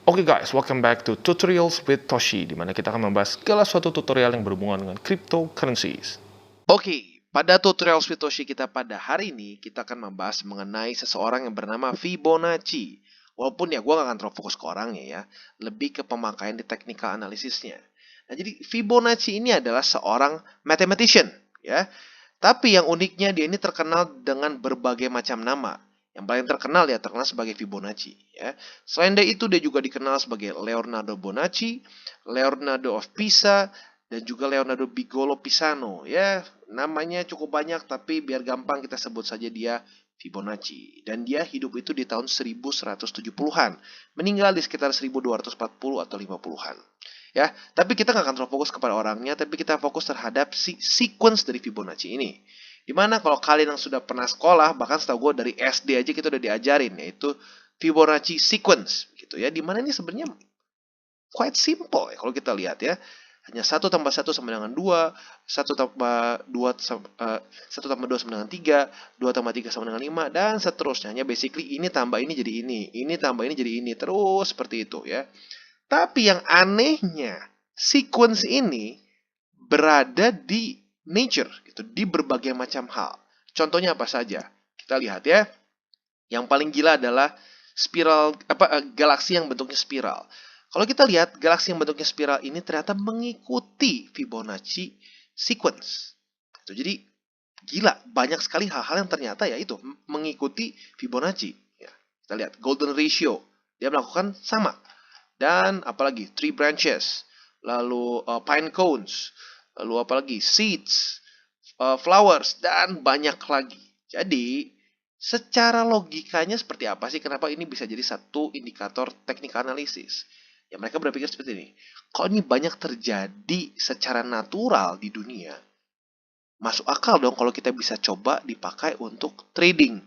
Oke guys, welcome back to Tutorials with Toshi, di mana kita akan membahas segala suatu tutorial yang berhubungan dengan cryptocurrencies. Oke, pada tutorial Satoshi kita pada hari ini, kita akan membahas mengenai seseorang yang bernama Fibonacci. Walaupun ya gue gak akan terlalu fokus ke orangnya ya, lebih ke pemakaian di technical analisisnya. Nah jadi Fibonacci ini adalah seorang mathematician ya. Tapi yang uniknya dia ini terkenal dengan berbagai macam nama. Yang paling terkenal ya terkenal sebagai Fibonacci ya. Selain dari itu dia juga dikenal sebagai Leonardo Bonacci, Leonardo of Pisa, dan juga Leonardo Bigolo Pisano. Ya, namanya cukup banyak tapi biar gampang kita sebut saja dia Fibonacci. Dan dia hidup itu di tahun 1170-an. Meninggal di sekitar 1240 atau 50-an. Ya, tapi kita nggak akan terlalu fokus kepada orangnya, tapi kita fokus terhadap sequence dari Fibonacci ini. Dimana kalau kalian yang sudah pernah sekolah, bahkan setahu gue dari SD aja kita udah diajarin, yaitu Fibonacci sequence, gitu ya. Dimana ini sebenarnya quite simple ya kalau kita lihat ya. Hanya 1 tambah 1 sama dengan 2, 1 tambah 2 1 tambah 2 sama dengan 3, 2 tambah 3 sama dengan 5, dan seterusnya. Hanya basically ini tambah ini jadi ini tambah ini jadi ini, terus seperti itu ya. Tapi yang anehnya, sequence ini berada di nature, gitu, di berbagai macam hal. Contohnya apa saja? Kita lihat ya. Yang paling gila adalah galaksi yang bentuknya spiral. Kalau kita lihat galaksi yang bentuknya spiral ini ternyata mengikuti Fibonacci sequence. Jadi gila, banyak sekali hal-hal yang ternyata ya itu mengikuti Fibonacci. Ya, kita lihat golden ratio, dia melakukan sama. Dan apalagi tree branches, lalu pine cones, lalu apalagi seeds, flowers, dan banyak lagi. Jadi secara logikanya seperti apa sih? Kenapa ini bisa jadi satu indikator technical analysis? Ya mereka berpikir seperti ini. Kalau ini banyak terjadi secara natural di dunia, masuk akal dong kalau kita bisa coba dipakai untuk trading.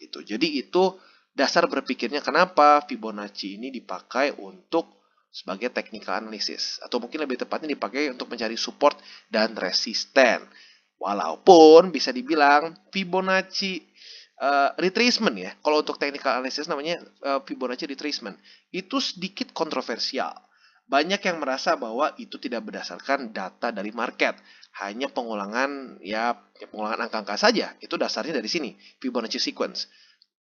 Gitu. Jadi itu dasar berpikirnya kenapa Fibonacci ini dipakai untuk sebagai technical analysis. Atau mungkin lebih tepatnya dipakai untuk mencari support dan resisten. Walaupun bisa dibilang Fibonacci retracement ya. Kalau untuk technical analysis namanya Fibonacci retracement. Itu sedikit kontroversial. Banyak yang merasa bahwa itu tidak berdasarkan data dari market. Hanya pengulangan pengulangan angka-angka saja. Itu dasarnya dari sini, Fibonacci sequence.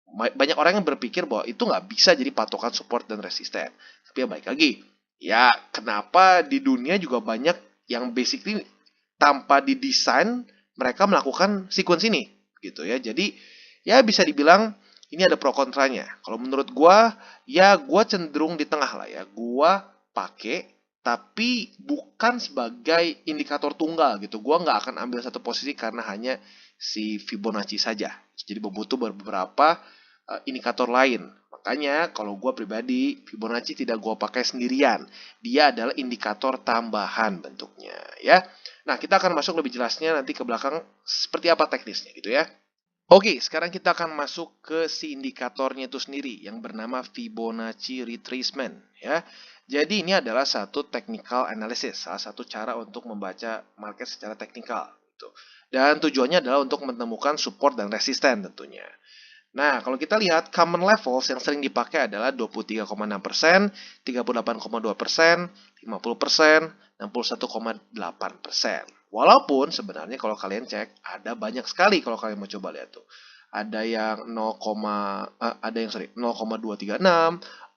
Banyak orang yang berpikir bahwa itu nggak bisa jadi patokan support dan resisten. Tapi ya baik lagi, ya kenapa di dunia juga banyak yang basically tanpa didesain mereka melakukan sequence ini, gitu ya. Jadi ya bisa dibilang ini ada pro kontranya. Kalau menurut gua, ya gua cenderung di tengah lah ya. Gua pakai tapi bukan sebagai indikator tunggal gitu. Gua nggak akan ambil satu posisi karena hanya si Fibonacci saja. Jadi butuh beberapa indikator lain. Makanya kalau gue pribadi, Fibonacci tidak gue pakai sendirian. Dia adalah indikator tambahan bentuknya ya. Nah kita akan masuk lebih jelasnya nanti ke belakang seperti apa teknisnya gitu ya. Oke, sekarang kita akan masuk ke si indikatornya itu sendiri yang bernama Fibonacci retracement ya. Jadi ini adalah satu technical analysis, salah satu cara untuk membaca market secara teknikal gitu. Dan tujuannya adalah untuk menemukan support dan resisten tentunya. Nah, kalau kita lihat common levels yang sering dipakai adalah 23,6%, 38,2%, 50%, 61,8%. Walaupun sebenarnya kalau kalian cek ada banyak sekali kalau kalian mau coba lihat tuh. Ada yang 0,236,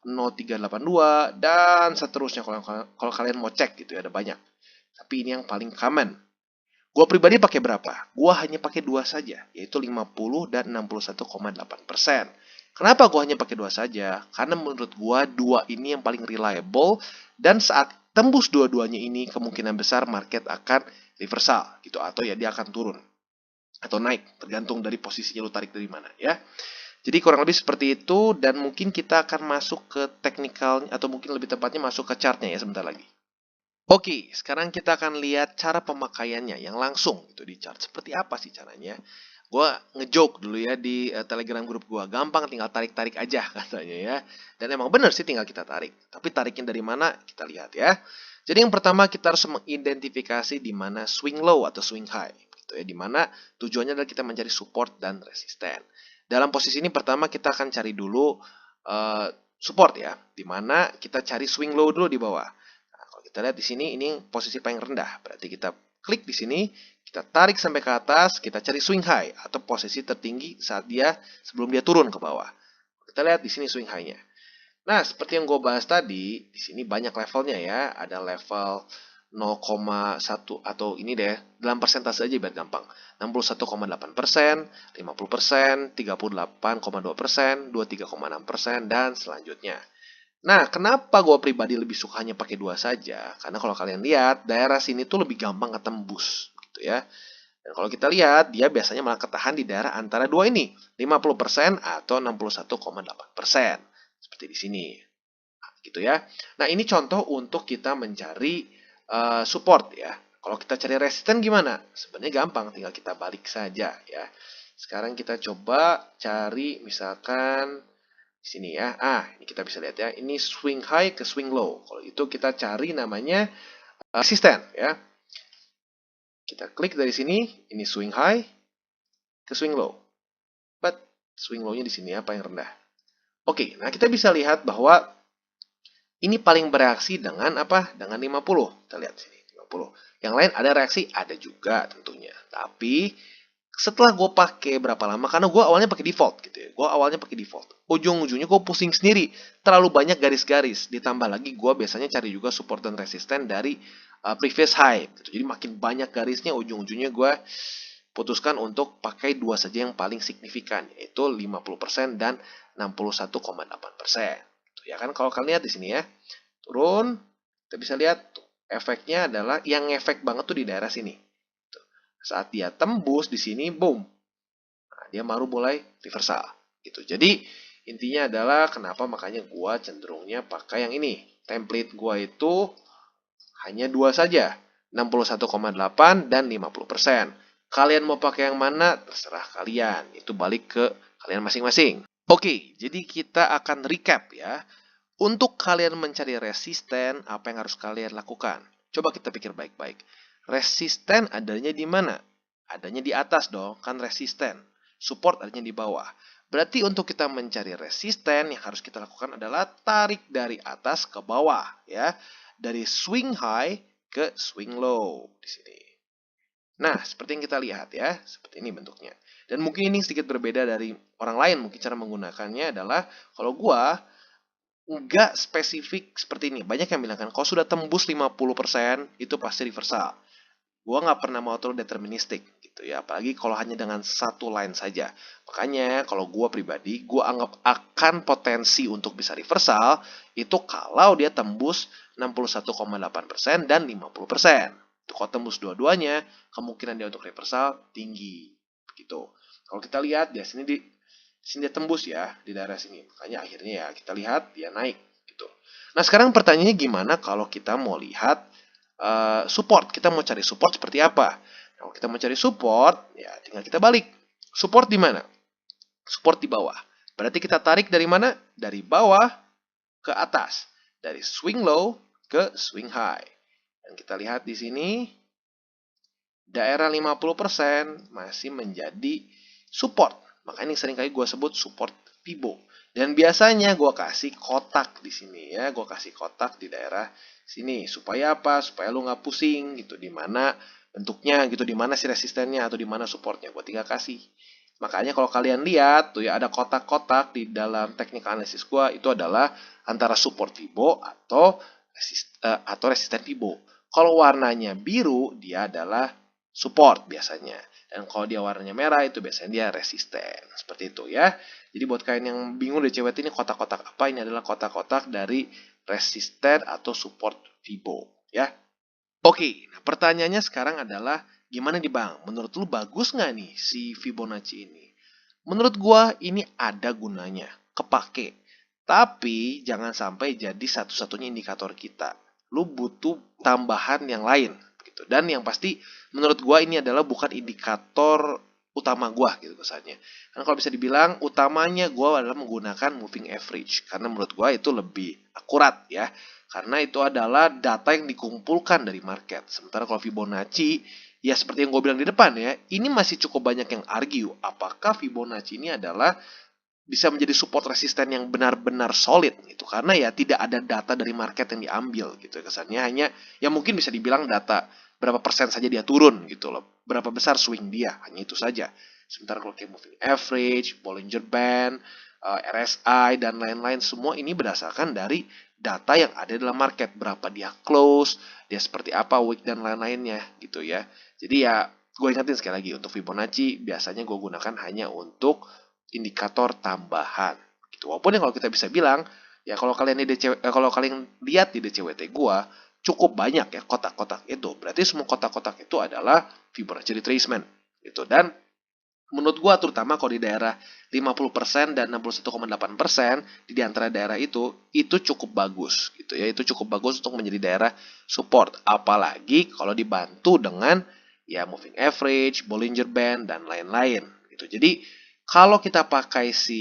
0,382 dan seterusnya kalau kalian mau cek gitu ya ada banyak. Tapi ini yang paling common. Gue pribadi pakai berapa? Gue hanya pakai 2 saja, yaitu 50 dan 61,8%. Kenapa gue hanya pakai 2 saja? Karena menurut gue 2 ini yang paling reliable dan saat tembus dua-duanya ini kemungkinan besar market akan reversal gitu atau ya dia akan turun atau naik tergantung dari posisinya lu tarik dari mana ya. Jadi kurang lebih seperti itu dan mungkin kita akan masuk ke teknikal atau mungkin lebih tepatnya masuk ke chartnya ya sebentar lagi. Oke, sekarang kita akan lihat cara pemakaiannya yang langsung gitu di chart. Seperti apa sih caranya? Gue ngejoke dulu ya di Telegram grup gue. Gampang tinggal tarik-tarik aja katanya ya. Dan emang bener sih tinggal kita tarik. Tapi tariknya dari mana? Kita lihat ya. Jadi yang pertama kita harus mengidentifikasi di mana swing low atau swing high. Gitu ya. Di mana tujuannya adalah kita mencari support dan resisten. Dalam posisi ini pertama kita akan cari dulu support ya, dimana kita cari swing low dulu di bawah. Nah, kalau kita lihat di sini ini posisi paling rendah, berarti kita klik di sini, kita tarik sampai ke atas, kita cari swing high atau posisi tertinggi saat dia sebelum dia turun ke bawah. Kita lihat di sini swing high-nya. Nah, seperti yang gue bahas tadi, di sini banyak levelnya ya. Ada level 0,1 atau ini deh, dalam persentase aja biar gampang. 61,8%, 50%, 38,2%, 23,6%, dan selanjutnya. Nah, kenapa gue pribadi lebih sukanya pakai dua saja? Karena kalau kalian lihat, daerah sini tuh lebih gampang ketembus, gitu ya. Dan kalau kita lihat, dia biasanya malah ketahan di daerah antara dua ini, 50% atau 61,8%. Seperti di sini. Gitu ya. Nah, ini contoh untuk kita mencari support ya. Kalau kita cari resisten gimana? Sebenarnya gampang, tinggal kita balik saja ya. Sekarang kita coba cari misalkan di sini ya. Ini kita bisa lihat ya. Ini swing high ke swing low. Kalau itu kita cari namanya resisten ya. Kita klik dari sini, ini swing high ke swing low. But swing low-nya di sini apa yang rendah? Oke, nah kita bisa lihat bahwa ini paling bereaksi dengan apa? Dengan 50. Kita lihat sini, 50. Yang lain ada reaksi? Ada juga tentunya. Tapi setelah gue pakai berapa lama, karena gue awalnya pakai default gitu ya. Gue awalnya pakai default. Ujung-ujungnya gue pusing sendiri. Terlalu banyak garis-garis. Ditambah lagi gue biasanya cari juga support dan resisten dari previous high. Gitu. Jadi makin banyak garisnya, ujung-ujungnya gue putuskan untuk pakai dua saja yang paling signifikan. Yaitu 50% dan 61,8%. Ya kan, kalau kalian lihat di sini ya, turun, kita bisa lihat tuh, efeknya adalah yang efek banget tuh di daerah sini. Tuh. Saat dia tembus di sini, boom, nah, dia baru mulai reversal. Gitu. Jadi intinya adalah kenapa makanya gua cenderungnya pakai yang ini. Template gua itu hanya dua saja, 61,8 dan 50%. Kalian mau pakai yang mana? Terserah kalian. Itu balik ke kalian masing-masing. Oke, jadi kita akan recap ya. Untuk kalian mencari resisten, apa yang harus kalian lakukan? Coba kita pikir baik-baik. Resisten adanya di mana? Adanya di atas dong, kan resisten. Support adanya di bawah. Berarti untuk kita mencari resisten, yang harus kita lakukan adalah tarik dari atas ke bawah, ya. Dari swing high ke swing low di sini. Nah, seperti yang kita lihat ya, seperti ini bentuknya. Dan mungkin ini sedikit berbeda dari orang lain, mungkin cara menggunakannya adalah kalau gua nggak spesifik seperti ini. Banyak yang bilang kan, kalau sudah tembus 50% itu pasti reversal. Gua nggak pernah mau terlalu deterministik gitu ya, apalagi kalau hanya dengan satu line saja. Makanya kalau gua pribadi, gua anggap akan potensi untuk bisa reversal itu kalau dia tembus 61,8% dan 50%. Itu kalau tembus dua-duanya, kemungkinan dia untuk reversal tinggi. Begitu. Kalau kita lihat di sini dia tembus ya di daerah sini. Makanya akhirnya ya kita lihat dia naik gitu. Nah, sekarang pertanyaannya gimana kalau kita mau lihat support? Kita mau cari support seperti apa? Kalau kita mau cari support, ya tinggal kita balik. Support di mana? Support di bawah. Berarti kita tarik dari mana? Dari bawah ke atas. Dari swing low ke swing high. Dan kita lihat di sini daerah 50% masih menjadi support. Makanya ini seringkali gue sebut support Fibo. Dan biasanya gue kasih kotak di sini ya, gue kasih kotak di daerah sini supaya apa? Supaya lu nggak pusing gitu di mana bentuknya gitu, di mana si resistennya atau di mana supportnya. Gue tinggal kasih. Makanya kalau kalian lihat tuh ya ada kotak-kotak di dalam teknik analisis gue itu adalah antara support Fibo atau resisten Fibo. Kalau warnanya biru dia adalah support biasanya. Dan kalau dia warnanya merah itu biasanya dia resisten. Seperti itu ya. Jadi buat kalian yang bingung dari cewek ini kotak-kotak apa, ini adalah kotak-kotak dari resisten atau support Fibo ya. Oke, nah pertanyaannya sekarang adalah gimana nih Bang? Menurut lu bagus nggak nih si Fibonacci ini? Menurut gua ini ada gunanya, kepake. Tapi jangan sampai jadi satu-satunya indikator kita. Lu butuh tambahan yang lain gitu. Dan yang pasti menurut gua ini adalah bukan indikator utama gua gitu kesannya. Karena kalau bisa dibilang utamanya gua adalah menggunakan moving average karena menurut gua itu lebih akurat ya. Karena itu adalah data yang dikumpulkan dari market. Sementara kalau Fibonacci ya seperti yang gue bilang di depan ya, ini masih cukup banyak yang argue apakah Fibonacci ini adalah bisa menjadi support resisten yang benar-benar solid gitu, karena ya tidak ada data dari market yang diambil gitu. Kesannya hanya ya mungkin bisa dibilang data berapa persen saja dia turun gitu loh, berapa besar swing dia, hanya itu saja. Sementara kalau kayak moving average, Bollinger Band, RSI dan lain-lain, semua ini berdasarkan dari data yang ada dalam market, berapa dia close, dia seperti apa week dan lain-lainnya gitu ya. Jadi ya gue ingatin sekali lagi, untuk Fibonacci biasanya gue gunakan hanya untuk indikator tambahan gitu. Walaupun ya kalau kita bisa bilang ya, kalau kalian kalau kalian lihat di DCWT gua cukup banyak ya kotak-kotak itu. Berarti semua kotak-kotak itu adalah Fibonacci retracement gitu. Dan menurut gua terutama kalau di daerah 50% dan 61,8% di antara daerah itu cukup bagus gitu ya. Itu cukup bagus untuk menjadi daerah support, apalagi kalau dibantu dengan ya moving average, Bollinger Band dan lain-lain gitu. Jadi kalau kita pakai si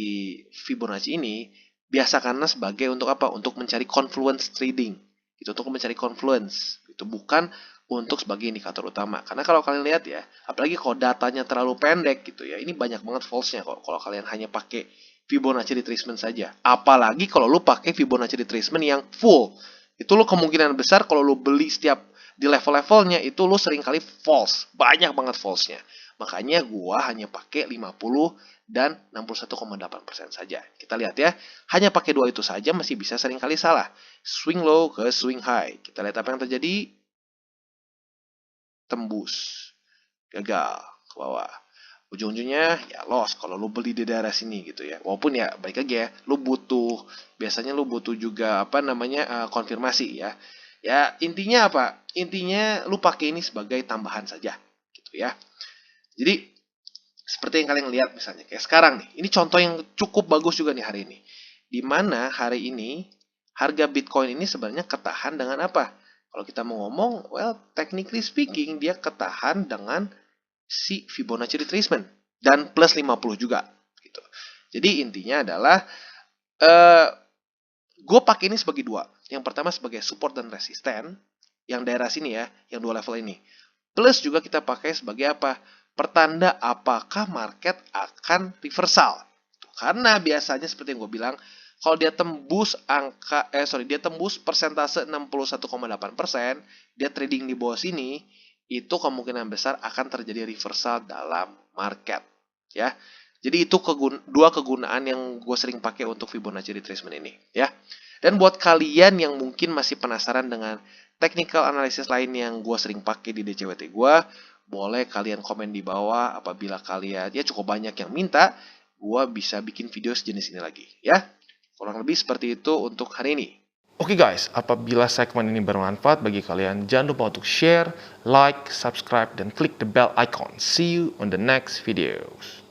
Fibonacci ini, biasakanlah sebagai untuk apa? Untuk mencari confluence trading. Itu untuk mencari confluence. Itu bukan untuk sebagai indikator utama. Karena kalau kalian lihat ya, apalagi kalau datanya terlalu pendek gitu ya, ini banyak banget false-nya kalau kalian hanya pakai Fibonacci retracement saja. Apalagi kalau lu pakai Fibonacci retracement yang full. Itu lu kemungkinan besar kalau lu beli setiap di level-levelnya itu lu sering kali false. Banyak banget false-nya. Makanya gua hanya pakai 50 dan 61,8% saja. Kita lihat ya, hanya pakai dua itu saja masih bisa sering kali salah. Swing low ke swing high. Kita lihat apa yang terjadi. Tembus. Gagal ke bawah. Ujung-ujungnya ya loss kalau lu beli di daerah sini gitu ya. Walaupun ya balik lagi ya, biasanya lu butuh juga apa namanya konfirmasi ya. Ya intinya apa? Intinya lu pakai ini sebagai tambahan saja gitu ya. Jadi seperti yang kalian lihat misalnya kayak sekarang nih. Ini contoh yang cukup bagus juga nih hari ini. Di mana hari ini harga Bitcoin ini sebenarnya ketahan dengan apa? Kalau kita mau ngomong, well, technically speaking, dia ketahan dengan si Fibonacci retracement dan plus 50 juga gitu. Jadi intinya adalah gue pakai ini sebagai dua. Yang pertama sebagai support dan resisten, yang daerah sini ya, yang dua level ini. Plus juga kita pakai sebagai apa? Pertanda apakah market akan reversal. Karena biasanya seperti yang gue bilang, kalau dia tembus dia tembus persentase 61,8%, dia trading di bawah sini, itu kemungkinan besar akan terjadi reversal dalam market, ya. Jadi itu dua kegunaan yang gue sering pakai untuk Fibonacci retracement ini, ya. Dan buat kalian yang mungkin masih penasaran dengan technical analysis lain yang gue sering pakai di DCWT gue, boleh kalian komen di bawah. Apabila kalian ya cukup banyak yang minta, gue bisa bikin video sejenis ini lagi, ya. Kurang lebih seperti itu untuk hari ini. Oke guys, apabila segmen ini bermanfaat bagi kalian, jangan lupa untuk share, like, subscribe, dan klik the bell icon. See you on the next videos.